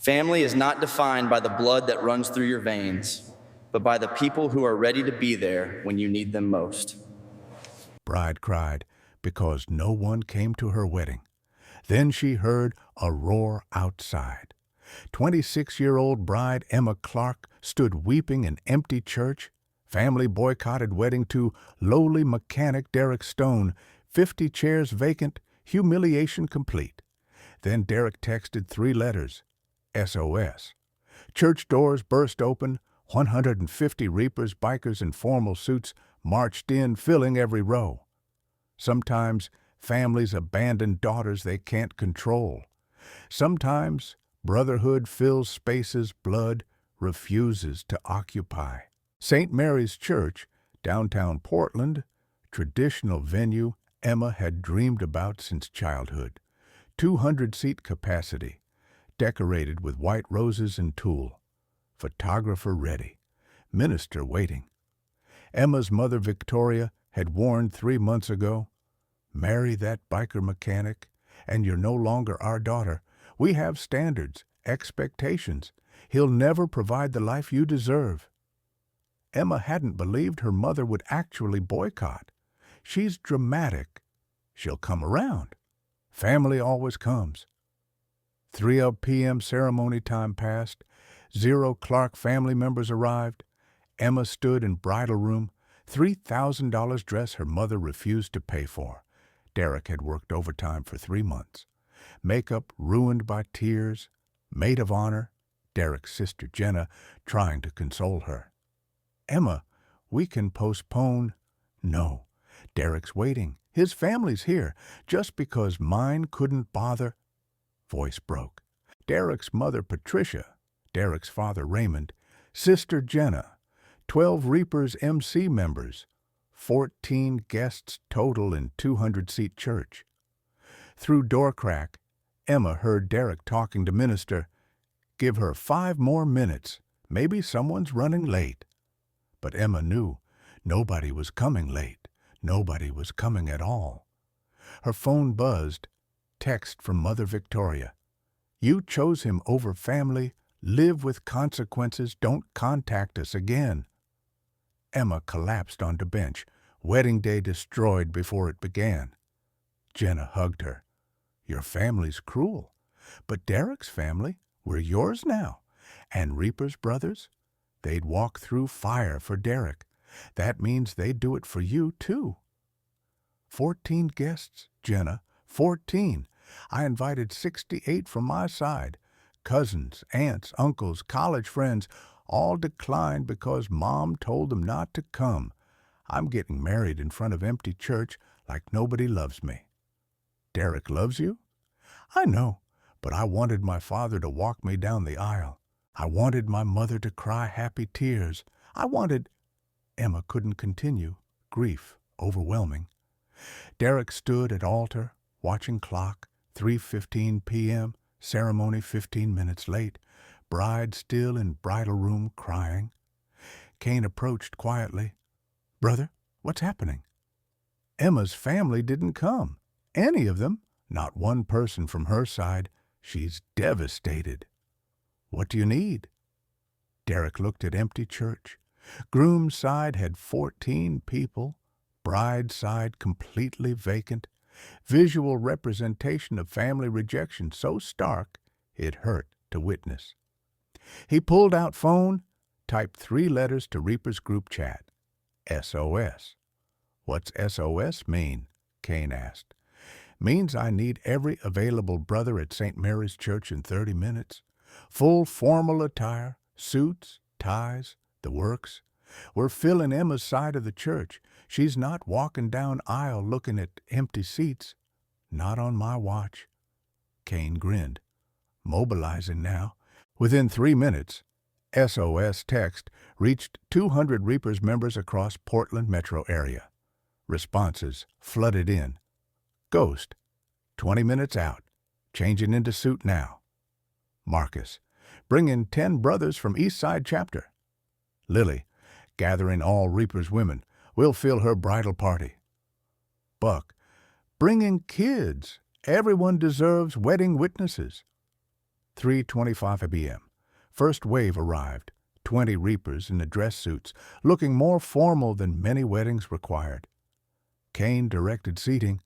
Family is not defined by the blood that runs through your veins, but by the people who are ready to be there when you need them most. Bride cried because no one came to her wedding. Then she heard a roar outside. 26-year-old bride Emma Clarke stood weeping in empty church. Family boycotted wedding to lowly mechanic Derek Stone. 50 chairs vacant, humiliation complete. Then Derek texted 3 letters, SOS. Church doors burst open. 150 reapers, bikers in formal suits marched in, filling every row. Sometimes families abandon daughters they can't control. Sometimes brotherhood fills spaces blood refuses to occupy. St. Mary's Church, downtown Portland, traditional venue Emma had dreamed about since childhood. 200-seat capacity, decorated with white roses and tulle. Photographer ready, minister waiting. Emma's mother Victoria had warned 3 months ago, "Marry that biker mechanic, and you're no longer our daughter. We have standards, expectations. He'll never provide the life you deserve." Emma hadn't believed her mother would actually boycott. She's dramatic. She'll come around. Family always comes. 3 p.m. ceremony time passed. 0 Clarke family members arrived. Emma stood in bridal room. $3,000 dress her mother refused to pay for. Derek had worked overtime for 3 months. Makeup ruined by tears. Maid of honor, Derek's sister Jenna, trying to console her. "Emma, we can postpone." "No, Derek's waiting. His family's here. Just because mine couldn't bother." Voice broke. Derek's mother Patricia, Derek's father Raymond, sister Jenna, 12 Reapers MC members, 14 guests total in 200-seat church. Through door crack, Emma heard Derek talking to minister. "Give her 5 more minutes. Maybe someone's running late." But Emma knew nobody was coming late. Nobody was coming at all. Her phone buzzed. Text from Mother Victoria. "You chose him over family. Live with consequences. Don't contact us again." Emma collapsed onto bench. Wedding day destroyed before it began. Jenna hugged her. "Your family's cruel. But Derek's family, we're yours now. And Reaper's brothers, they'd walk through fire for Derek. That means they'd do it for you, too." 14 guests, Jenna. 14. I invited 68 from my side. Cousins, aunts, uncles, college friends, all declined because Mom told them not to come. I'm getting married in front of empty church like nobody loves me. "Derek loves you?" "I know, but I wanted my father to walk me down the aisle. I wanted my mother to cry happy tears. I wanted—" Emma couldn't continue. Grief overwhelming. Derek stood at altar, watching clock. 3:15 p.m., ceremony 15 minutes late. Bride still in bridal room crying. Kane approached quietly. "Brother, what's happening?" Emma's family didn't come. Any of them. Not one person from her side. She's devastated. "What do you need?" Derek looked at empty church. Groom's side had 14 people. Bride's side completely vacant. Visual representation of family rejection so stark it hurt to witness. He pulled out phone, typed 3 letters to Reaper's group chat. SOS. "What's SOS mean?" Kane asked. "Means I need every available brother at St. Mary's Church in 30 minutes. Full formal attire, suits, ties, the works. We're filling Emma's side of the church. She's not walking down aisle looking at empty seats. Not on my watch." Kane grinned. Mobilizing now. Within 3 minutes, SOS text reached 200 Reapers members across Portland metro area. Responses flooded in. Ghost, 20 minutes out. Changing into suit now. Marcus, bring in 10 brothers from East Side chapter. Lily, gathering all Reapers women. We'll fill her bridal party. Buck, bring in kids. Everyone deserves wedding witnesses. 3:25 p.m. First wave arrived, 20 reapers in the dress suits, looking more formal than many weddings required. Kane directed seating.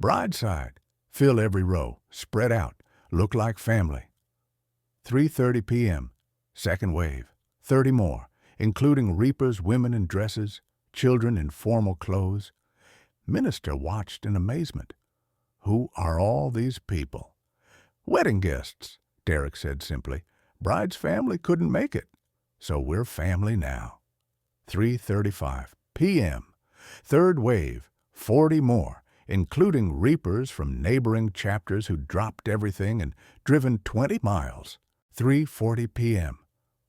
Bride side, fill every row, spread out, look like family. 3:30 p.m. Second wave, 30 more, including reapers, women in dresses, children in formal clothes. Minister watched in amazement. Who are all these people? Wedding guests, Derek said simply. Bride's family couldn't make it, so we're family now. 3:35 p.m. Third wave, 40 more, including reapers from neighboring chapters who dropped everything and driven 20 miles. 3:40 p.m.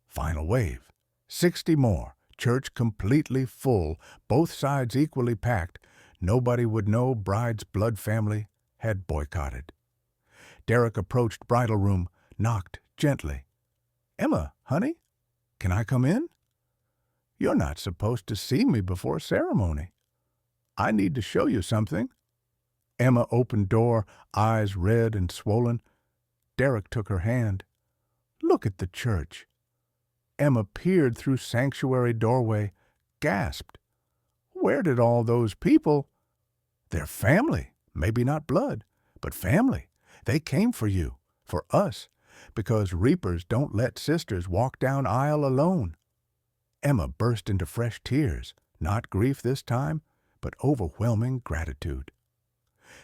Final wave, 60 more, church completely full, both sides equally packed. Nobody would know bride's blood family had boycotted. Derek approached bridal room, knocked gently. Emma, honey, can I come in? You're not supposed to see me before ceremony. I need to show you something. Emma opened door, eyes red and swollen. Derek took her hand. Look at the church. Emma peered through sanctuary doorway, gasped. Where did all those people? They're family, maybe not blood, but family. They came for you, for us, because reapers don't let sisters walk down aisle alone. Emma burst into fresh tears, not grief this time, but overwhelming gratitude.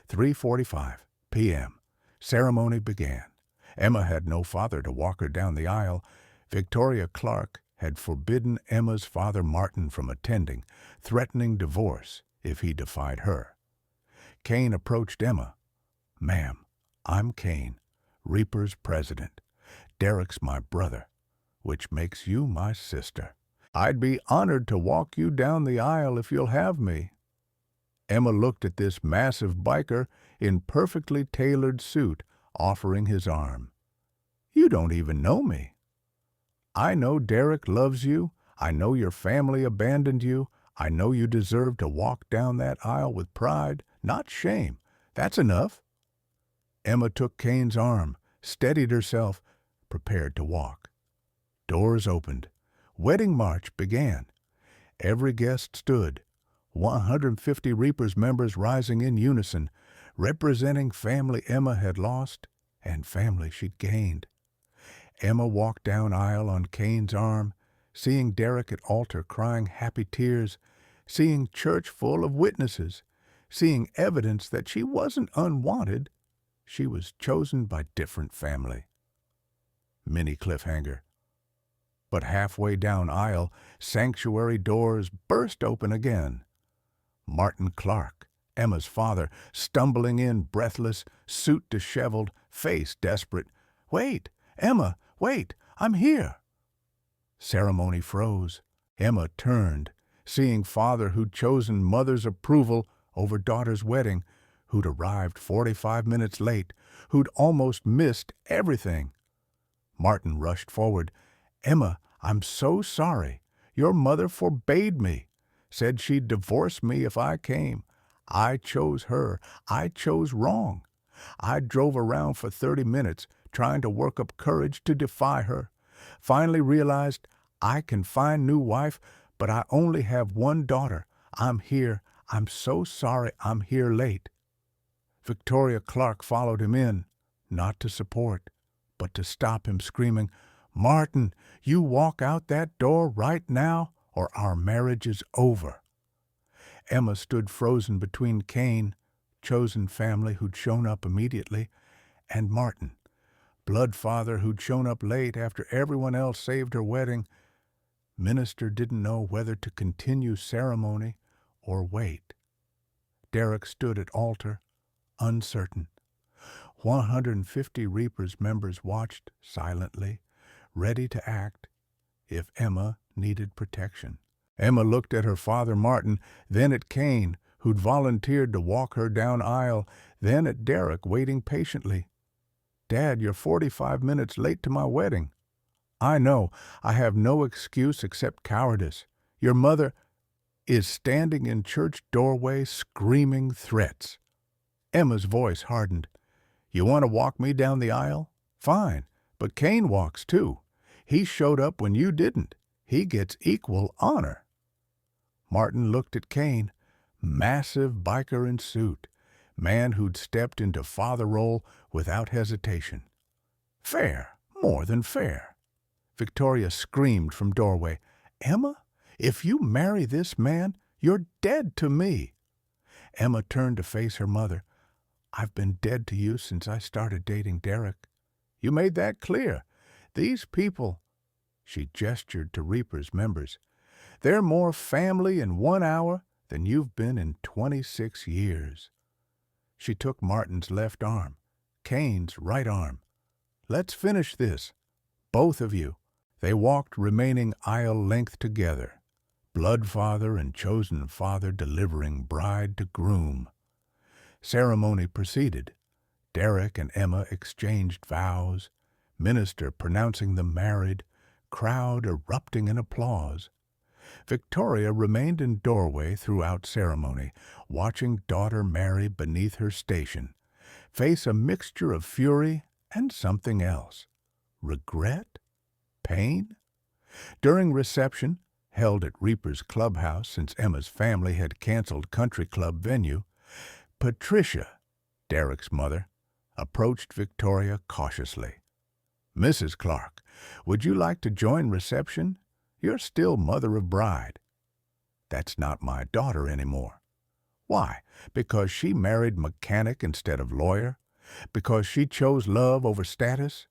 3:45 p.m. Ceremony began. Emma had no father to walk her down the aisle. Victoria Clarke had forbidden Emma's father Martin from attending, threatening divorce if he defied her. Kane approached Emma. Ma'am, I'm Kane, Reaper's president. Derek's my brother, which makes you my sister. I'd be honored to walk you down the aisle if you'll have me. Emma looked at this massive biker in perfectly tailored suit, offering his arm. You don't even know me. I know Derek loves you. I know your family abandoned you. I know you deserve to walk down that aisle with pride, not shame. That's enough. Emma took Kane's arm, steadied herself, prepared to walk. Doors opened. Wedding march began. Every guest stood, 150 Reapers members rising in unison, representing family Emma had lost and family she'd gained. Emma walked down aisle on Kane's arm, seeing Derek at altar crying happy tears, seeing church full of witnesses, seeing evidence that she wasn't unwanted, she was chosen by different family. Mini cliffhanger. But halfway down aisle, sanctuary doors burst open again. Martin Clarke, Emma's father, stumbling in, breathless, suit disheveled, face desperate. Wait, Emma, wait, I'm here. Ceremony froze. Emma turned, seeing father who'd chosen mother's approval over daughter's wedding, who'd arrived 45 minutes late, who'd almost missed everything. Martin rushed forward. Emma, I'm so sorry. Your mother forbade me, said she'd divorce me if I came. I chose her. I chose wrong. I drove around for 30 minutes trying to work up courage to defy her. Finally realized I can find new wife, but I only have one daughter. I'm here. I'm so sorry I'm here late. Victoria Clarke followed him in, not to support, but to stop him, screaming, Martin, you walk out that door right now, or our marriage is over. Emma stood frozen between Kane, chosen family who'd shown up immediately, and Martin, blood father who'd shown up late after everyone else saved her wedding. Minister didn't know whether to continue ceremony or wait. Derek stood at altar, uncertain. 150 Reapers members watched silently, ready to act if Emma needed protection. Emma looked at her father Martin, then at Kane, who'd volunteered to walk her down aisle, then at Derek, waiting patiently. Dad, you're 45 minutes late to my wedding. I know. I have no excuse except cowardice. Your mother is standing in church doorway screaming threats. Emma's voice hardened. You want to walk me down the aisle? Fine, But Cain walks too. He showed up when you didn't. He gets equal honor." Martin looked at Cain, massive biker in suit, man who'd stepped into father role without hesitation. "Fair, more than fair." Victoria screamed from doorway, "Emma, if you marry this man, you're dead to me." Emma turned to face her mother. "I've been dead to you since I started dating Derek. You made that clear. These people," she gestured to Reaper's members, "they're more family in 1 hour than you've been in 26 years. She took Martin's left arm, Cain's right arm. "Let's finish this. Both of you." They walked remaining aisle length together, blood father and chosen father delivering bride to groom. Ceremony proceeded. Derek and Emma exchanged vows, minister pronouncing them married, crowd erupting in applause. Victoria remained in doorway throughout ceremony, watching daughter marry beneath her station, face a mixture of fury and something else. Regret? Pain? During reception, held at Reaper's clubhouse since Emma's family had canceled country club venue, Patricia, Derek's mother, approached Victoria cautiously. "Mrs. Clarke, would you like to join reception? You're still mother of bride." "That's not my daughter anymore." "Why? Because she married mechanic instead of lawyer? Because she chose love over status?"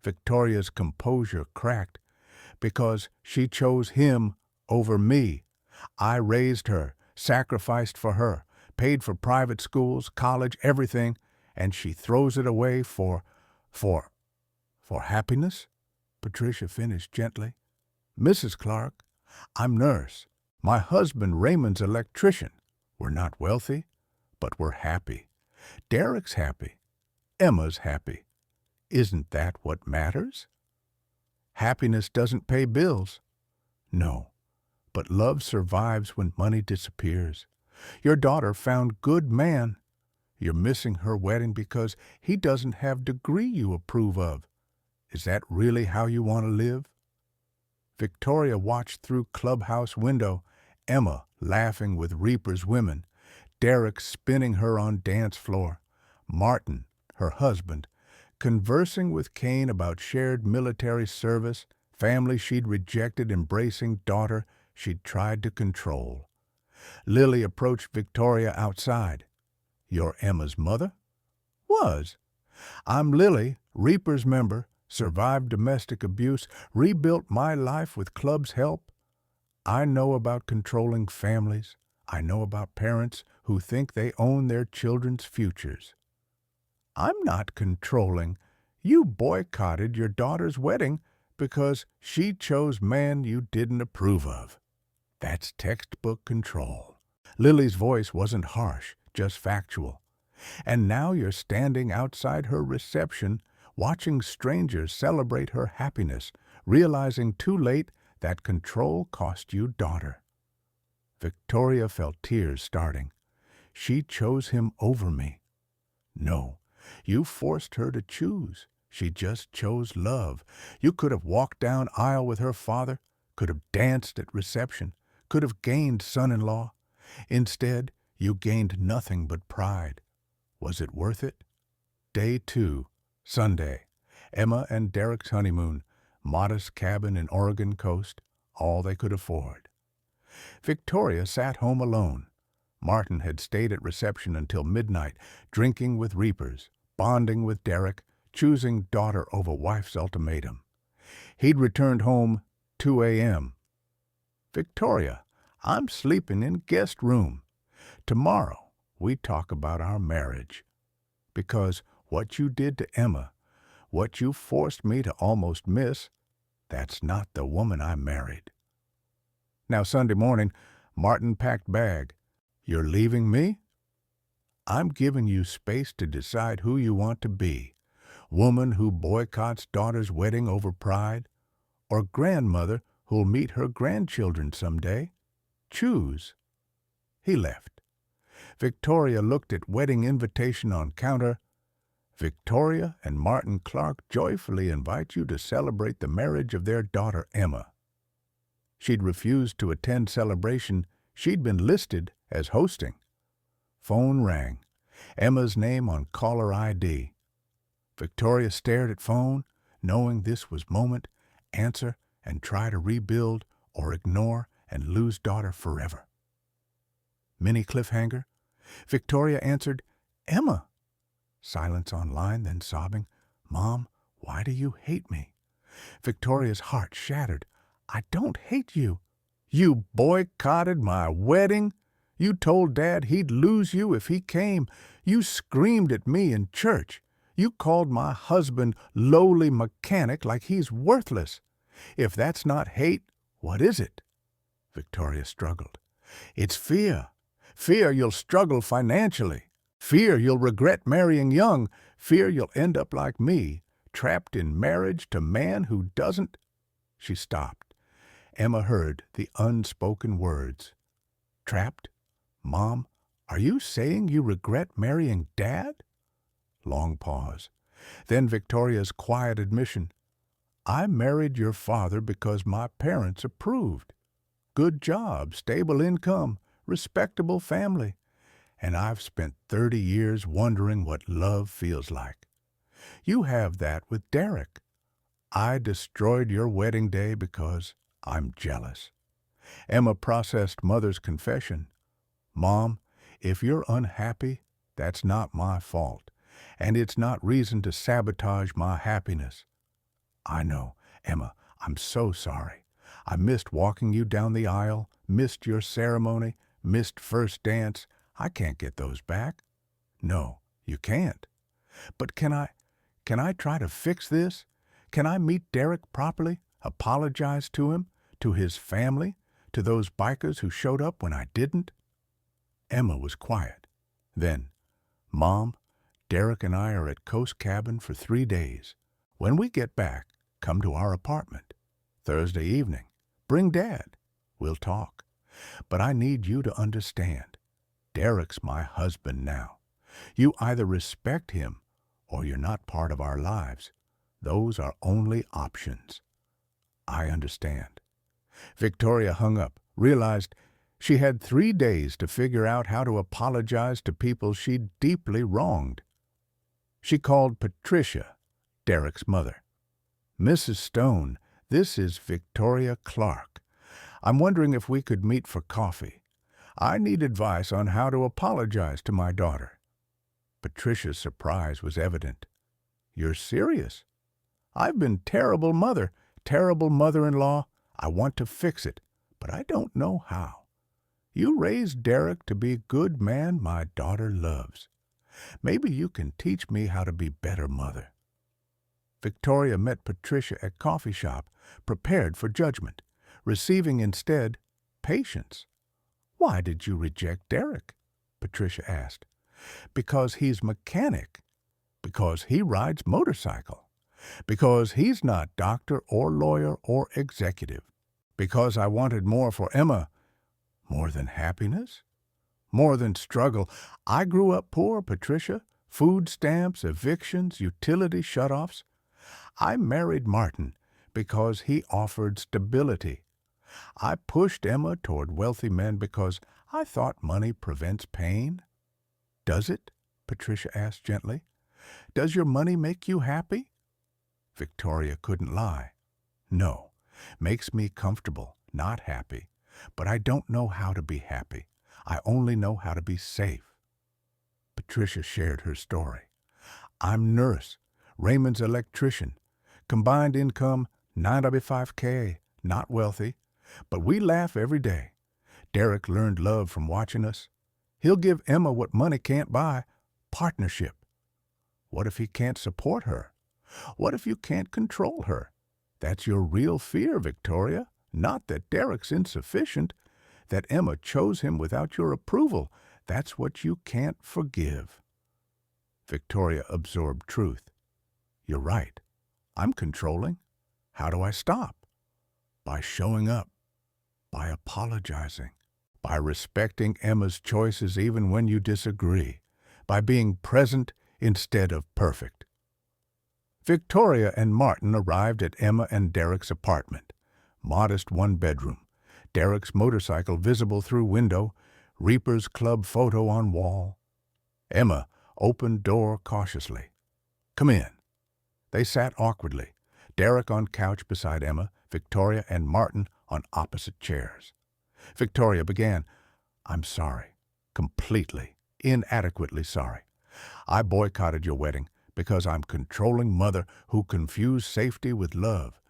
Victoria's composure cracked. "Because she chose him over me. I raised her, sacrificed for her, paid for private schools, college, everything, and she throws it away for happiness?" Patricia finished gently. "Mrs. Clarke, I'm nurse. My husband Raymond's electrician. We're not wealthy, but we're happy. Derek's happy. Emma's happy. Isn't that what matters? Happiness doesn't pay bills." "No, but love survives when money disappears. Your daughter found good man. You're missing her wedding because he doesn't have degree you approve of. Is that really how you want to live?" Victoria watched through clubhouse window, Emma laughing with Reaper's women, Derek spinning her on dance floor, Martin, her husband, conversing with Cain about shared military service, family she'd rejected embracing daughter she'd tried to control. Lily approached Victoria outside. "You're Emma's mother?" "Was. I'm Lily, Reaper's member, survived domestic abuse, rebuilt my life with club's help. I know about controlling families. I know about parents who think they own their children's futures." "I'm not controlling. You boycotted your daughter's wedding because she chose man you didn't approve of. That's textbook control." Lily's voice wasn't harsh, just factual. "And now you're standing outside her reception, watching strangers celebrate her happiness, realizing too late that control cost you daughter." Victoria felt tears starting. "She chose him over me." "No, you forced her to choose. She just chose love. You could have walked down aisle with her father, could have danced at reception, could have gained son-in-law. Instead, you gained nothing but pride. Was it worth it?" Day 2, Sunday. Emma and Derek's honeymoon, modest cabin in Oregon coast, all they could afford. Victoria sat home alone. Martin had stayed at reception until midnight, drinking with Reapers, bonding with Derek, choosing daughter over wife's ultimatum. He'd returned home 2 a.m. "Victoria, I'm sleeping in guest room. Tomorrow we talk about our marriage. Because what you did to Emma, what you forced me to almost miss, that's not the woman I married." Now Sunday morning, Martin packed bag. "You're leaving me? I'm giving you space to decide who you want to be. Woman who boycotts daughter's wedding over pride, or grandmother who'll meet her grandchildren someday. Choose." He left. Victoria looked at wedding invitation on counter. Victoria and Martin Clarke joyfully invite you to celebrate the marriage of their daughter Emma. She'd refused to attend celebration she'd been listed as hosting. Phone rang. Emma's name on caller ID. Victoria stared at phone, knowing this was moment, answer and try to rebuild or ignore and lose daughter forever. Mini cliffhanger. Victoria answered, "Emma." Silence on line, then sobbing, "Mom, why do you hate me?" Victoria's heart shattered. "I don't hate you. You boycotted my wedding. You told Dad he'd lose you if he came. You screamed at me in church. You called my husband lowly mechanic like he's worthless. If that's not hate, what is it?" Victoria struggled. "It's fear. Fear you'll struggle financially. Fear you'll regret marrying young. Fear you'll end up like me, trapped in marriage to man who doesn't—" She stopped. Emma heard the unspoken words. "Trapped? Mom, are you saying you regret marrying Dad?" Long pause. Then Victoria's quiet admission. "I married your father because my parents approved. Good job, stable income, respectable family. And I've spent 30 years wondering what love feels like. You have that with Derek. I destroyed your wedding day because I'm jealous." Emma processed mother's confession. "Mom, if you're unhappy, that's not my fault, and it's not reason to sabotage my happiness." "I know, Emma, I'm so sorry. I missed walking you down the aisle, missed your ceremony, missed first dance. I can't get those back." "No, you can't. But can I try to fix this? Can I meet Derek properly, apologize to him, to his family, to those bikers who showed up when I didn't?" Emma was quiet. Then, "Mom, Derek and I are at Coast Cabin for 3 days. When we get back, come to our apartment. Thursday evening. Bring Dad. We'll talk. But I need you to understand. Derek's my husband now. You either respect him or you're not part of our lives. Those are only options." "I understand." Victoria hung up, realized she had 3 days to figure out how to apologize to people she'd deeply wronged. She called Patricia, Derek's mother. "Mrs. Stone, this is Victoria Clarke. I'm wondering if we could meet for coffee. I need advice on how to apologize to my daughter." Patricia's surprise was evident. "You're serious?" "I've been terrible mother-in-law. I want to fix it, but I don't know how. You raised Derek to be a good man my daughter loves. Maybe you can teach me how to be better mother." Victoria met Patricia at coffee shop, prepared for judgment, receiving instead patience. "Why did you reject Derek?" Patricia asked. "Because he's mechanic. Because he rides motorcycle. Because he's not doctor or lawyer or executive. Because I wanted more for Emma. More than happiness? More than struggle. I grew up poor, Patricia. Food stamps, evictions, utility shutoffs. I married Martin because he offered stability. I pushed Emma toward wealthy men because I thought money prevents pain." "Does it?" Patricia asked gently. "Does your money make you happy?" Victoria couldn't lie. "No, makes me comfortable, not happy. But I don't know how to be happy. I only know how to be safe." Patricia shared her story. "I'm nurse, Raymond's electrician. Combined income, 95K, not wealthy. But we laugh every day. Derek learned love from watching us. He'll give Emma what money can't buy, partnership. What if he can't support her? What if you can't control her? That's your real fear, Victoria. Not that Derek's insufficient, that Emma chose him without your approval. That's what you can't forgive." Victoria absorbed truth. "You're right. I'm controlling. How do I stop?" "By showing up. By apologizing. By respecting Emma's choices even when you disagree. By being present instead of perfect. Victoria and Martin arrived at Emma and Derek's apartment. Modest one-bedroom. Derek's motorcycle visible through window. Reaper's Club photo on wall. Emma opened door cautiously. "Come in." They sat awkwardly. Derek on couch beside Emma, Victoria and Martin on opposite chairs. Victoria began, "I'm sorry. Completely, inadequately sorry. I boycotted your wedding because I'm controlling mother who confused safety with love.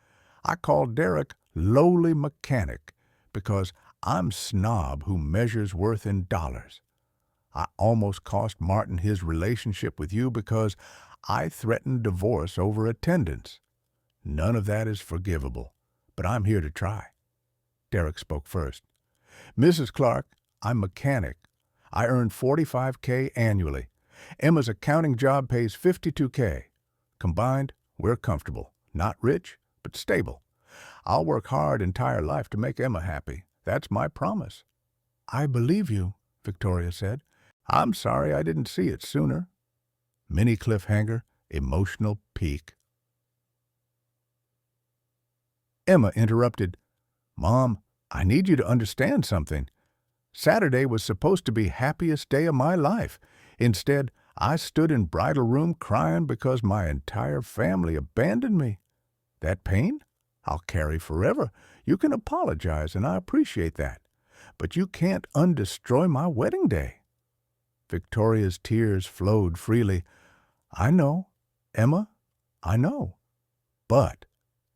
I called Derek lowly mechanic because I'm snob who measures worth in dollars. I almost cost Martin his relationship with you because I threatened divorce over attendance. None of that is forgivable, but I'm here to try." Derek spoke first. "Mrs. Clarke, I'm mechanic. I earn $45K annually. Emma's accounting job pays $52K. Combined, we're comfortable. Not rich, but stable. I'll work hard entire life to make Emma happy. That's my promise." "I believe you," Victoria said. "I'm sorry I didn't see it sooner." Mini cliffhanger, emotional peak. Emma interrupted. "Mom, I need you to understand something. Saturday was supposed to be happiest day of my life. Instead, I stood in bridal room crying because my entire family abandoned me. That pain? I'll carry forever. You can apologize, and I appreciate that. But you can't undestroy my wedding day." Victoria's tears flowed freely. "I know, Emma, I know. But,"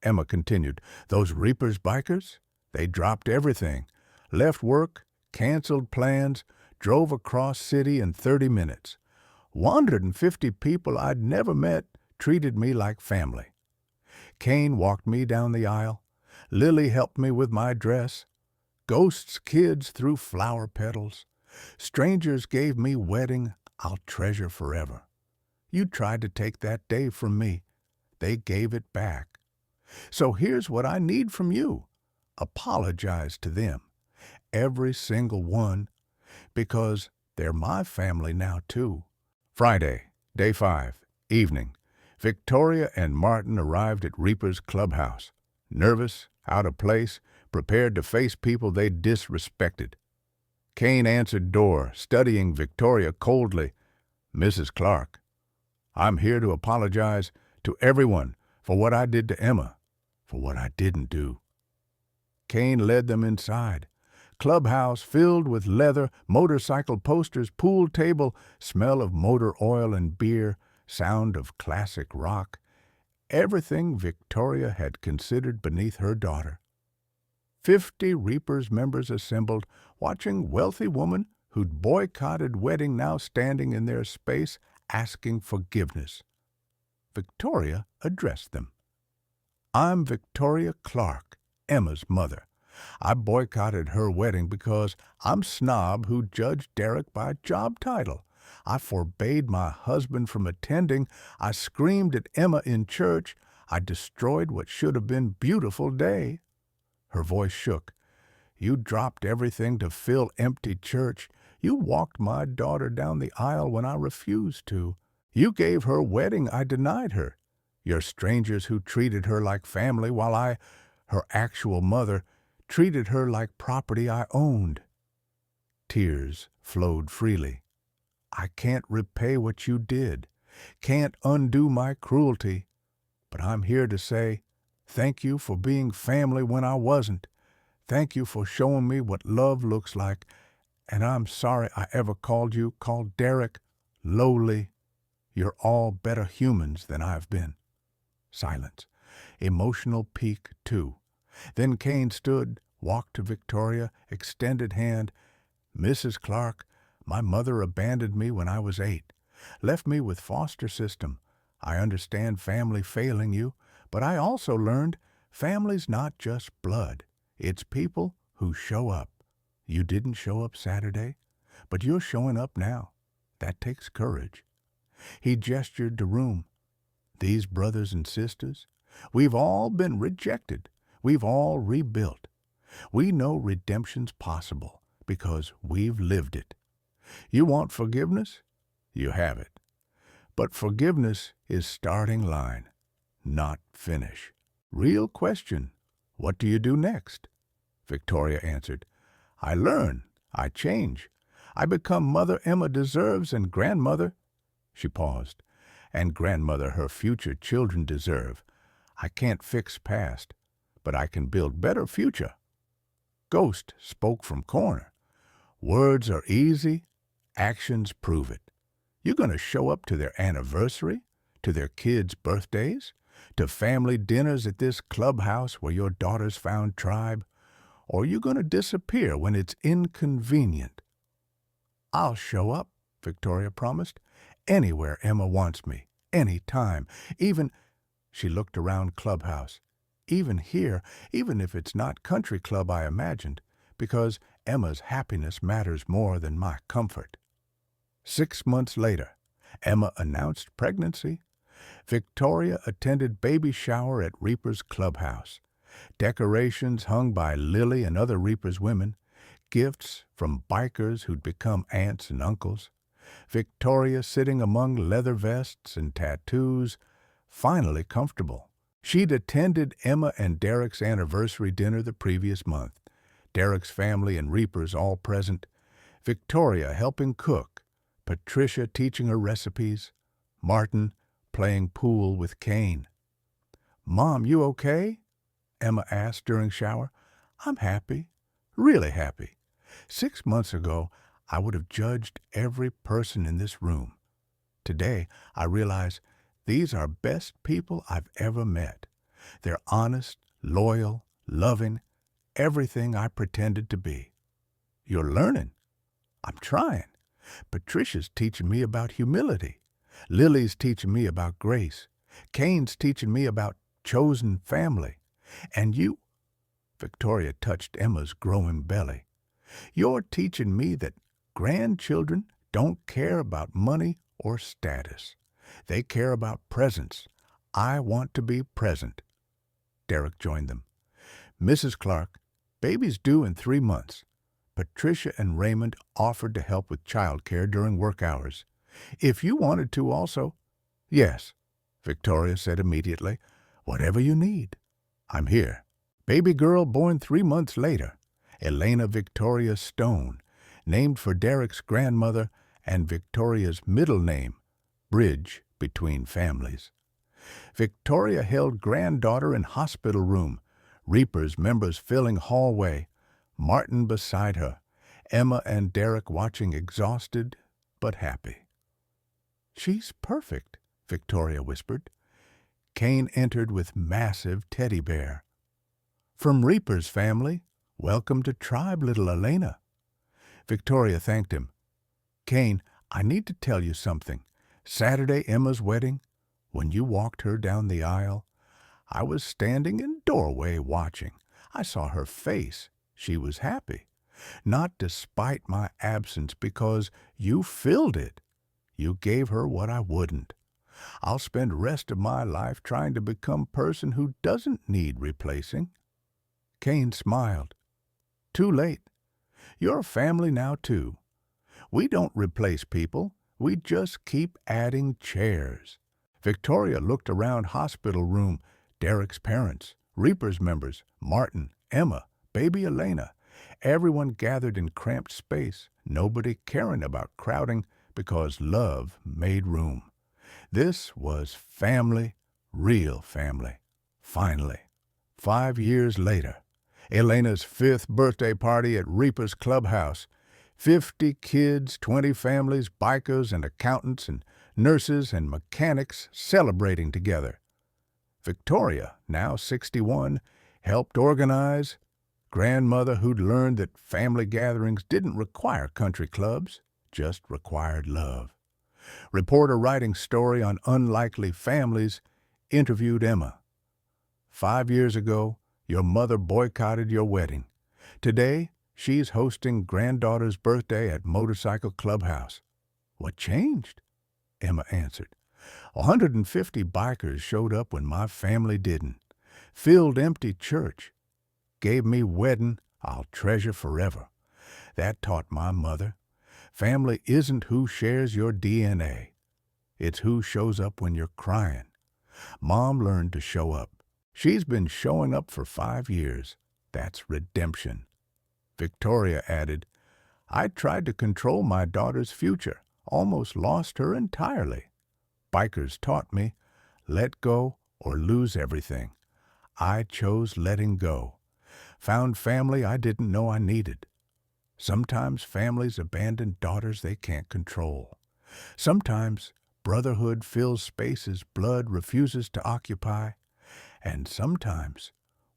Emma continued, "those Reapers bikers, they dropped everything, left work, canceled plans, drove across city in 30 minutes. 150 people I'd never met treated me like family. Kane walked me down the aisle. Lily helped me with my dress. Ghost's kids threw flower petals. Strangers gave me wedding I'll treasure forever. You tried to take that day from me. They gave it back. So here's what I need from you. Apologize to them, every single one, because they're my family now too." Friday, day 5, evening. Victoria and Martin arrived at Reaper's clubhouse. Nervous, out of place, prepared to face people they disrespected. Kane answered door, studying Victoria coldly. "Mrs. Clarke, I'm here to apologize to everyone for what I did to Emma, for what I didn't do." Kane led them inside. Clubhouse filled with leather, motorcycle posters, pool table, smell of motor oil and beer, sound of classic rock. Everything Victoria had considered beneath her daughter. 50 Reapers members assembled, watching wealthy woman who'd boycotted wedding now standing in their space, asking forgiveness. Victoria addressed them. "I'm Victoria Clarke, Emma's mother. I boycotted her wedding because I'm snob who judged Derek by job title. I forbade my husband from attending. I screamed at Emma in church. I destroyed what should have been beautiful day." Her voice shook. "You dropped everything to fill empty church. You walked my daughter down the aisle when I refused to. You gave her wedding I denied her. You're strangers who treated her like family while I, her actual mother, treated her like property I owned." Tears flowed freely. "I can't repay what you did, can't undo my cruelty, but I'm here to say thank you for being family when I wasn't. Thank you for showing me what love looks like, and I'm sorry I ever called Derek, lowly. You're all better humans than I've been." Silence. Emotional peak, too. Then Kane stood, walked to Victoria, extended hand. "Mrs. Clarke, my mother abandoned me when I was 8, left me with foster system. I understand family failing you, but I also learned family's not just blood. It's people who show up. You didn't show up Saturday, but you're showing up now. That takes courage." He gestured to room. "These brothers and sisters, we've all been rejected. We've all rebuilt. We know redemption's possible because we've lived it. You want forgiveness? You have it. But forgiveness is starting line, not finish. Real question, what do you do next? Victoria answered, I learn, I change. I become Mother Emma deserves and grandmother, she paused, and grandmother her future children deserve. I can't fix past, but I can build better future. Ghost spoke from corner. Words are easy, actions prove it. You gonna show up to their anniversary, to their kids' birthdays, to family dinners at this clubhouse where your daughters found tribe? Or you gonna disappear when it's inconvenient? I'll show up, Victoria promised. Anywhere Emma wants me, any time, even, she looked around clubhouse, even here, even if it's not country club I imagined, because Emma's happiness matters more than my comfort. 6 months later, Emma announced pregnancy. Victoria attended baby shower at Reaper's clubhouse. Decorations hung by Lily and other Reaper's women, gifts from bikers who'd become aunts and uncles. Victoria sitting among leather vests and tattoos, finally comfortable. She'd attended Emma and Derek's anniversary dinner the previous month. Derek's family and Reapers all present. Victoria helping cook. Patricia teaching her recipes. Martin playing pool with Kane. Mom, you okay? Emma asked during shower. I'm happy, really happy. 6 months ago, I would have judged every person in this room. Today, I realize these are best people I've ever met. They're honest, loyal, loving, everything I pretended to be. You're learning. I'm trying. Patricia's teaching me about humility. Lily's teaching me about grace. Kane's teaching me about chosen family. And you, Victoria touched Emma's growing belly, you're teaching me that grandchildren don't care about money or status. They care about presence. I want to be present. Derek joined them. Mrs. Clarke, baby's due in 3 months. Patricia and Raymond offered to help with childcare during work hours. If you wanted to also. Yes, Victoria said immediately. Whatever you need. I'm here. Baby girl born 3 months later. Elena Victoria Stone, named for Derek's grandmother and Victoria's middle name, bridge between families. Victoria held granddaughter in hospital room. Reapers members filling hallway. Martin beside her. Emma and Derek watching exhausted but happy. She's perfect, Victoria whispered. Kane entered with massive teddy bear. From Reaper's family, welcome to tribe, little Elena. Victoria thanked him. Kane, I need to tell you something. Saturday, Emma's wedding, when you walked her down the aisle, I was standing in doorway watching. I saw her face. She was happy. Not despite my absence, because you filled it. You gave her what I wouldn't. I'll spend rest of my life trying to become person who doesn't need replacing. Kane smiled. Too late. You're a family now, too. We don't replace people. We just keep adding chairs. Victoria looked around hospital room. Derek's parents, Reaper's members, Martin, Emma, baby Elena. Everyone gathered in cramped space, nobody caring about crowding because love made room. This was family, real family. Finally, 5 years later, Elena's 5th birthday party at Reaper's clubhouse. 50 kids, 20 families, bikers and accountants and nurses and mechanics celebrating together. Victoria, now 61, helped organize. Grandmother who'd learned that family gatherings didn't require country clubs, just required love. Reporter writing story on unlikely families interviewed Emma. 5 years ago, your mother boycotted your wedding. Today, she's hosting granddaughter's birthday at Motorcycle Clubhouse. What changed? Emma answered. 150 bikers showed up when my family didn't. Filled empty church. Gave me wedding I'll treasure forever. That taught my mother. Family isn't who shares your DNA. It's who shows up when you're crying. Mom learned to show up. She's been showing up for 5 years. That's redemption. Victoria added, I tried to control my daughter's future, almost lost her entirely. Bikers taught me, let go or lose everything. I chose letting go. Found family I didn't know I needed. Sometimes families abandon daughters they can't control. Sometimes brotherhood fills spaces blood refuses to occupy. And sometimes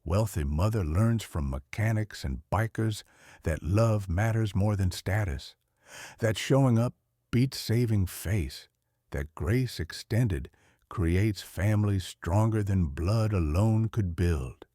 wealthy mother learns from mechanics and bikers that love matters more than status, that showing up beats saving face, that grace extended creates families stronger than blood alone could build.